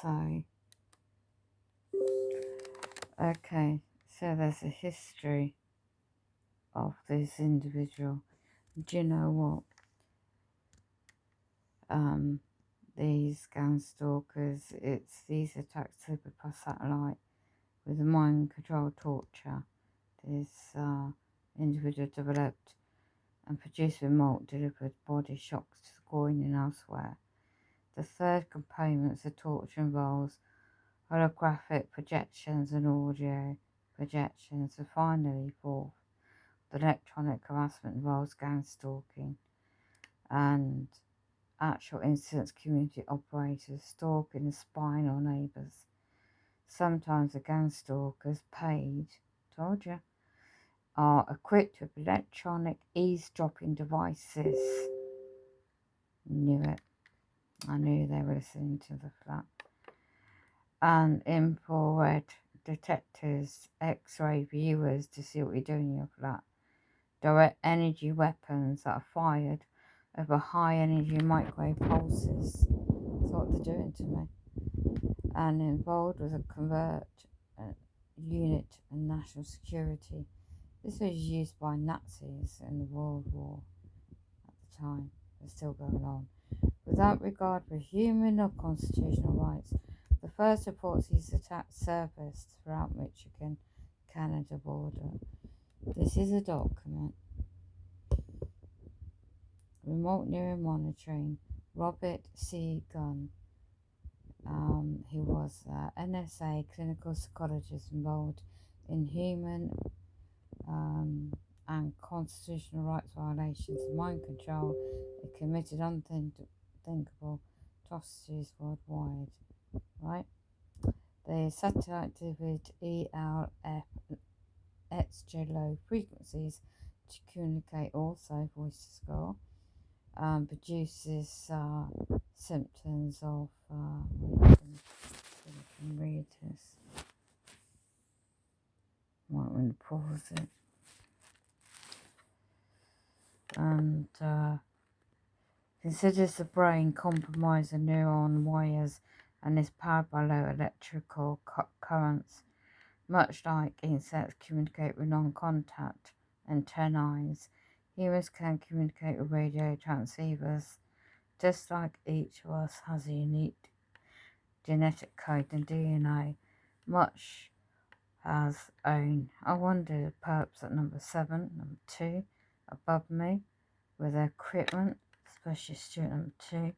So, okay, so there's a history of this individual. Do you know what? These gang stalkers, these attacks delivered by satellite with mind control torture. This individual developed and produced remote delivered body shocks to the groin and elsewhere. The third component of the torture involves holographic projections and audio projections. And finally, fourth, the electronic harassment involves gang stalking and actual incidents community operators stalking and spying on neighbours. Sometimes the gang stalkers paid, told you, are equipped with electronic eavesdropping devices. Knew it. I knew they were listening to the flat. And infrared detectors, X-ray viewers to see what you're doing in your flat. Direct energy weapons that are fired over high energy microwave pulses. That's what they're doing to me. And involved was a covert unit and national security. This was used by Nazis in the World War at the time. It's still going on. Without regard for human or constitutional rights, the first reports these attacks surfaced throughout Michigan-Canada border. This is a document. Remote neural monitoring. Robert C. Gunn. He was an NSA clinical psychologist involved in human and constitutional rights violations of mind control. He committed unthinkable atrocities worldwide. Right? The satellite delivered ELF extra low frequencies to communicate also voice to skull. Produces symptoms of you can read this. Might want to pause it. And considers the brain compromised of neuron wires and is powered by low electrical currents. Much like insects communicate with non-contact antennae, humans can communicate with radio transceivers. Just like each of us has a unique genetic code and DNA, much has own. I wonder if perps at number 7, number 2, above me, with their equipment, especially student number 2,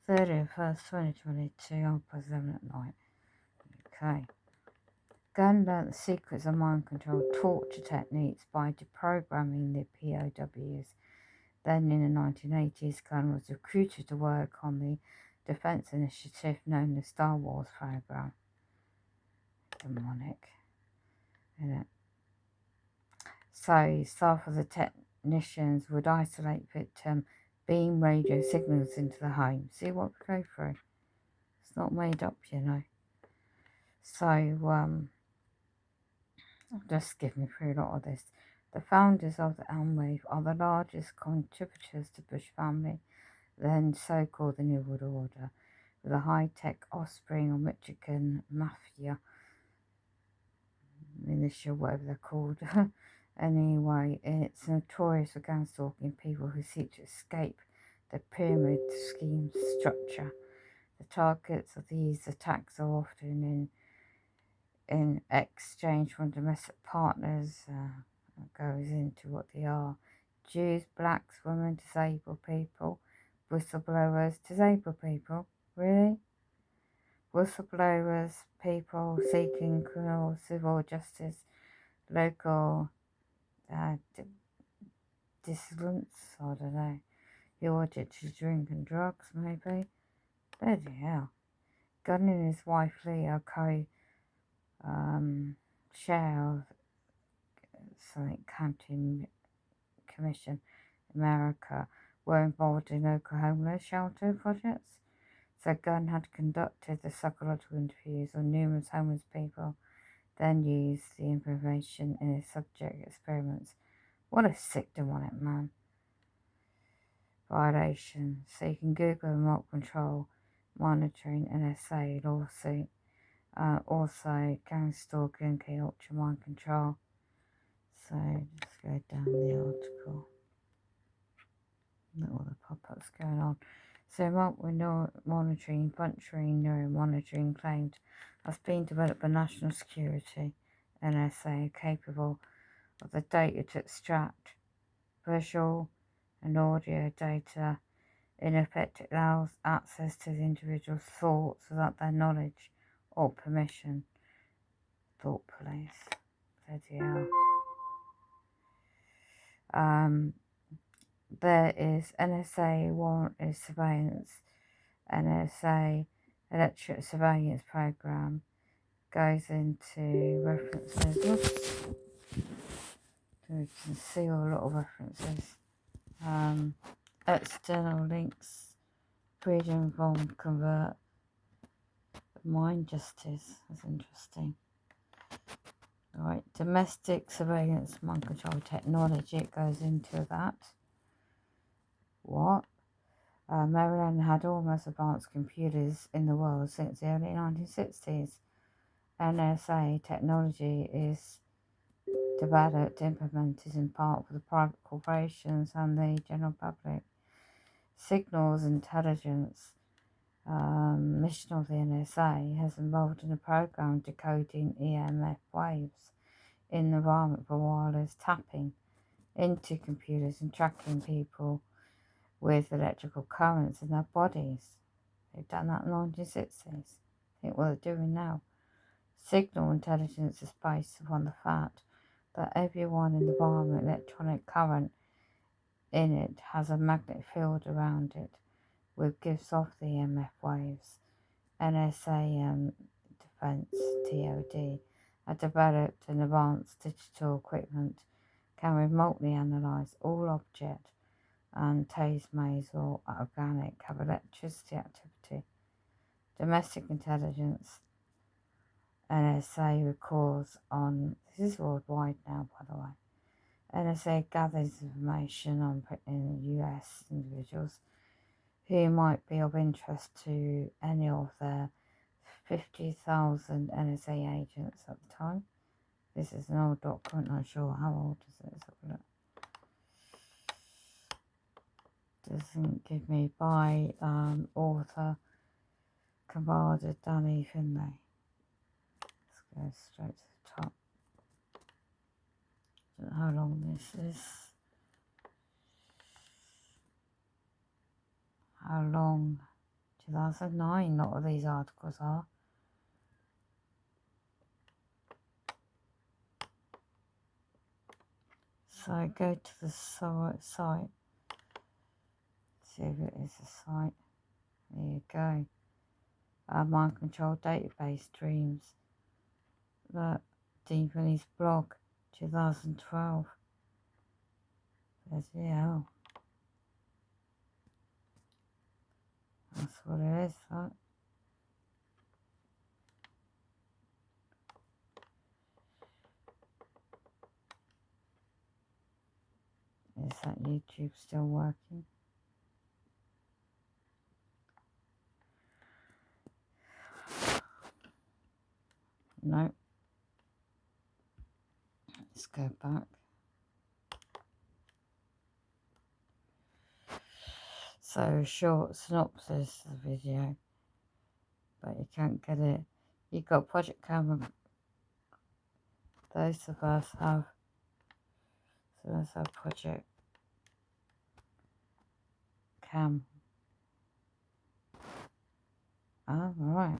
30th 1st 2022, I'll put 11 at night. Okay. Gunn learnt the secrets of mind control torture techniques by deprogramming the POWs. Then in the 1980s, Gunn was recruited to work on the defense initiative known as Star Wars program. Demonic, isn't it? So staff of the technicians would isolate victim, beam radio signals into the home. See what we go through. It's not made up, you know. So I'll just skip me through a lot of this. The founders of the Amway are the largest contributors to Bush family, then so-called the New World Order, with a high-tech offspring of Michigan mafia, militia, whatever they're called. Anyway, it's notorious for gang stalking people who seek to escape the pyramid scheme structure. The targets of these attacks are often in exchange from domestic partners. Goes into what they are: Jews, blacks, women, disabled people, whistleblowers, disabled people. Really? Whistleblowers, people seeking criminal civil justice, local dissidents, I don't know, who are addicted to drink and drugs, maybe. Bloody hell. Gunn and his wife Leah chair of something county commission America, were involved in local homeless shelter projects. So Gunn had conducted the psychological interviews on numerous homeless people, then used the information in his subject experiments. What a sick demonic man. Violation. So you can Google remote control monitoring NSA lawsuit. Also, gangstalking, key ultra mind control. So just go down the article. Look at all the pop-ups going on. So remote monitoring, puncturing neuromonitoring claimed has been developed by national security NSA, capable of the data to extract visual and audio data. In effect, it allows access to the individual's thoughts without their knowledge or permission. Thought police. Bloody hell. There is NSA warrantless surveillance, NSA electronic surveillance program goes into references. Oops. You can see a lot of references. External links, freedom from convert, mind justice. That's interesting. Alright, domestic surveillance, mind control technology. It goes into that. What? Maryland had all the most advanced computers in the world since the early 1960s. NSA technology is developed, implemented in part for the private corporations and the general public. Signals intelligence mission of the NSA has involved in a program decoding EMF waves in the environment for wireless tapping into computers and tracking people with electrical currents in their bodies. They've done that in the 1960s. Think what they're doing now. Signal intelligence is based upon the fact that everyone in the environment, electronic current in it has a magnetic field around it, which gives off the EMF waves. NSA Defense (DoD) have developed an advanced digital equipment can remotely analyze all objects and taste, maize or organic have electricity activity. Domestic intelligence NSA records on, this is worldwide now by the way, NSA gathers information on in US individuals who might be of interest to any of their 50,000 NSA agents at the time. This is an old document, not sure how old is it. Let's have a look. Doesn't give me by author Commander Danny Finlay. Let's go straight to the top. Don't know how long this is. How long? 2009, a lot of these articles are. So go to the site. See if it is a site. There you go. Mind control database dreams. Look, Dean Finney's blog, 2012. There's the hell. That's what it is, right? Is that YouTube still working? No. Let's go back. So, short synopsis of the video, but you can't get it. You've got Project Cam. Those of us have. So let's have Project Cam. Oh, right.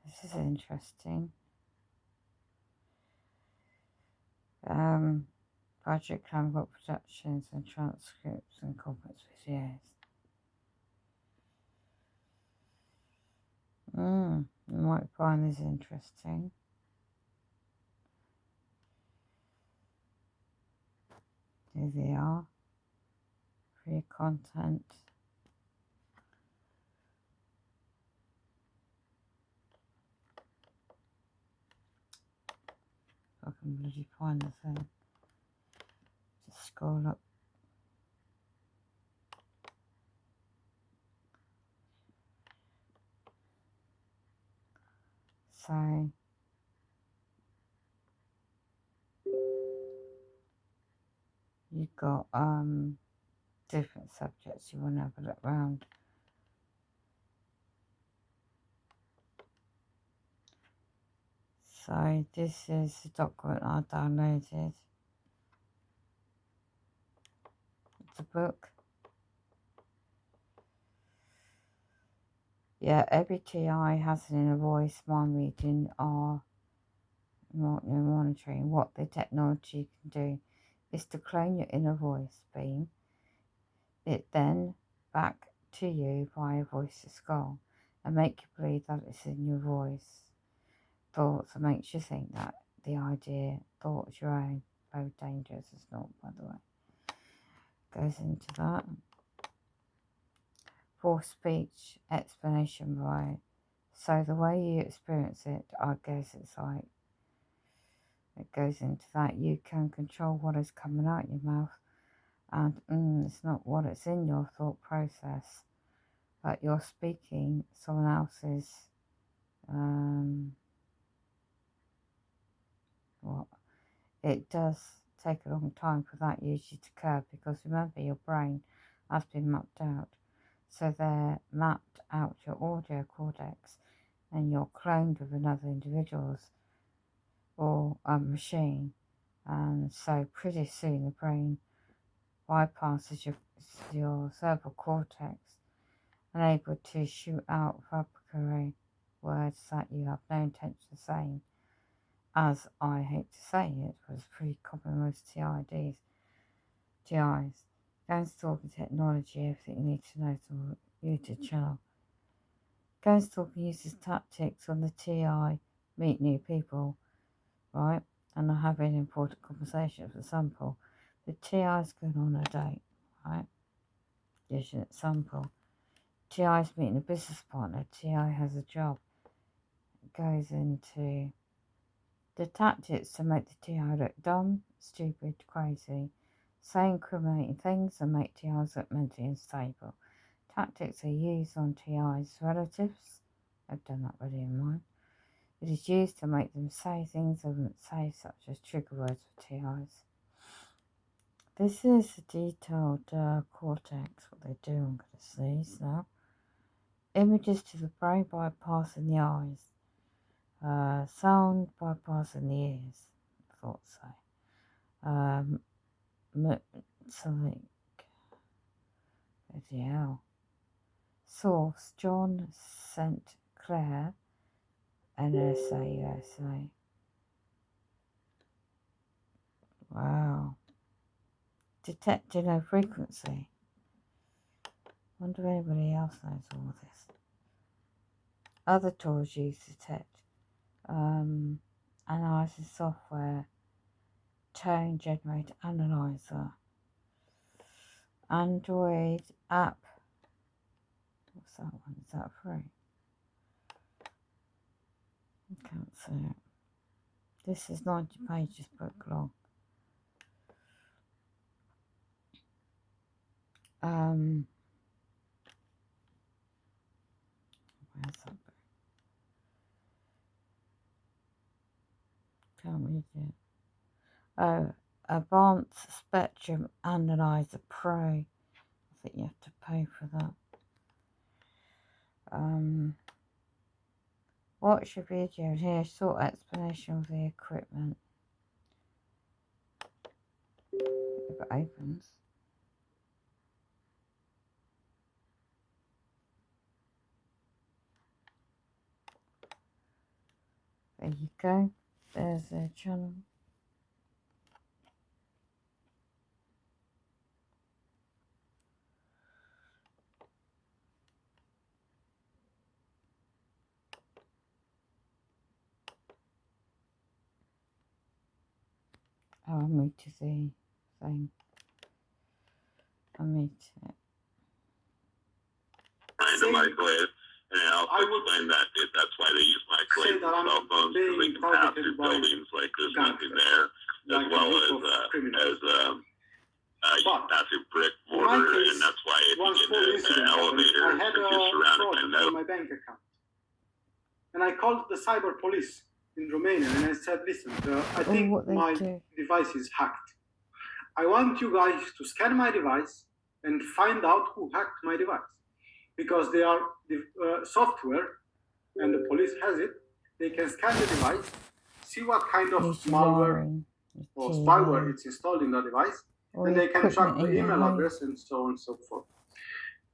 This is interesting. Project Cam got productions and transcripts and complex videos. You might find this interesting. Here they are. Free content. If I can bloody find the thing. Just scroll up. So you've got different subjects you want to have a look around. So this is the document I downloaded. It's a book. Yeah, every TI has an inner voice, mind reading, or monitoring. What the technology can do is to clone your inner voice, beam it then back to you via voice to skull and make you believe that it's in your voice. Thoughts and makes you think that the idea, thoughts your own, very dangerous. It's not, by the way. Goes into that. For speech explanation, right? So the way you experience it, I guess it's like, it goes into that. You can control what is coming out your mouth, and it's not what it's in your thought process, but you're speaking someone else's, what? It does take a long time for that usually to occur because remember your brain has been mapped out. So they're mapped out your audio cortex and you're cloned with another individual's or a machine, and so pretty soon the brain bypasses your cerebral cortex and able to shoot out vocabulary words that you have no intention of saying. As I hate to say it, was pretty common with TIs. Gangstalking technology, everything you need to know to YouTube channel. Gangstalking uses tactics on the TI, meet new people, right? And are having important conversations. For example, the TI is going on a date, right? Gives you an example. TI is meeting a business partner. TI has a job. It goes into the tactics to make the TI look dumb, stupid, crazy, say incriminating things and make TIs look mentally unstable. Tactics are used on TI's relatives. I've done that already in mine. It is used to make them say things they wouldn't say, such as trigger words for TIs. This is the detailed cortex, what they do. I'm going to see these now. Images to the brain bypassing the eyes. Sound bypassing the ears. I thought so. Something. Bloody hell. Source: John St. Clair, NSA, USA. Wow. Detecting a frequency. Wonder if anybody else knows all this. Other tools used to detect. Analyzing software. Tone generator analyzer. Android app. What's that one? Is that free? I can't see it. This is 90 pages book long. Where's that book? Can't read it. Oh, Advanced Spectrum Analyzer Pro. I think you have to pay for that. Watch your video and hear a short explanation of the equipment. If it opens. There you go. There's their channel. Oh, I'll move to the thing. I'll move to it. The microwave, and I would explain that that's why they use microwaves and cell phones, because they can pass through buildings like there's nothing there, as well as you can pass through brick mortar, and that's why if you get in an elevator, if you're surrounded by metal. My bank account. And I called the cyber police in Romania and I said, listen, I think my device is hacked. I want you guys to scan my device and find out who hacked my device. Because they are the software, and the police has it, they can scan the device, see what kind of malware or spyware it's installed in the device, and they can track the email address and so on and so forth.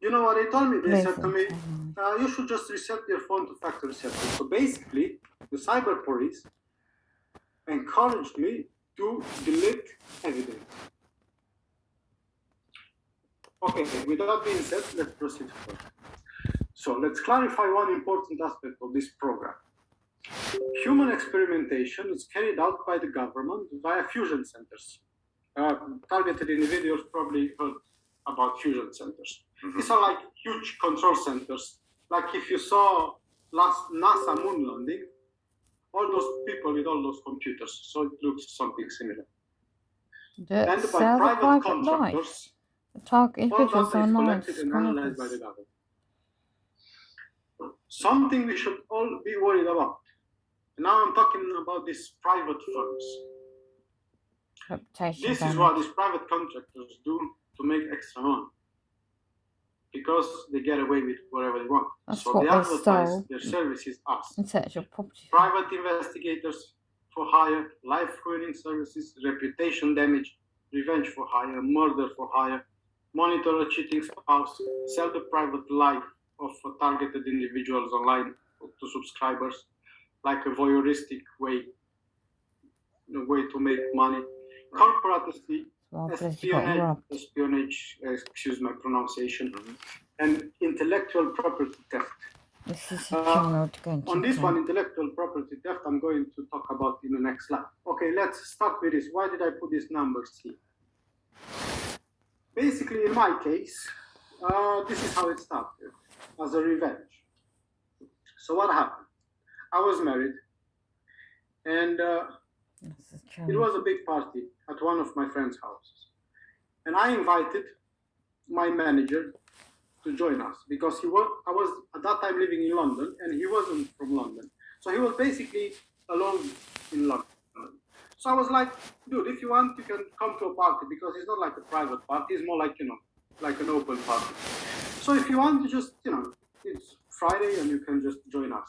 You know what they told me? They said to me, you should just reset your phone to factory setting. So basically, the cyber police encouraged me to delete evidence. Okay, with that being said, let's proceed further. So let's clarify one important aspect of this program. Human experimentation is carried out by the government via fusion centers. Targeted individuals probably heard about fusion centers. Mm-hmm. These are like huge control centers. Like if you saw last NASA moon landing, all those people with all those computers. So it looks something similar. And by private contractors, all data is collected and analyzed by the government. Something we should all be worried about. Now I'm talking about these private firms. This is what these private contractors do to make extra money. Because they get away with whatever they want. So they advertise their services us. Private investigators for hire, life-ruining services, reputation damage, revenge for hire, murder for hire, monitor a cheating spouse, sell the private life of targeted individuals online to subscribers, like a voyeuristic way to make money. Corporate espionage, excuse my pronunciation, and intellectual property theft. This is a channel to go and on this one, intellectual property theft, I'm going to talk about in the next slide. Okay, let's start with this. Why did I put these numbers here? Basically, in my case, this is how it started, as a revenge. So what happened? I was married, and it was a big party at one of my friend's houses. And I invited my manager to join us because I was at that time living in London and he wasn't from London. So he was basically alone in London. So I was like, dude, if you want, you can come to a party because it's not like a private party. It's more like, like an open party. So if you want to just, it's Friday and you can just join us.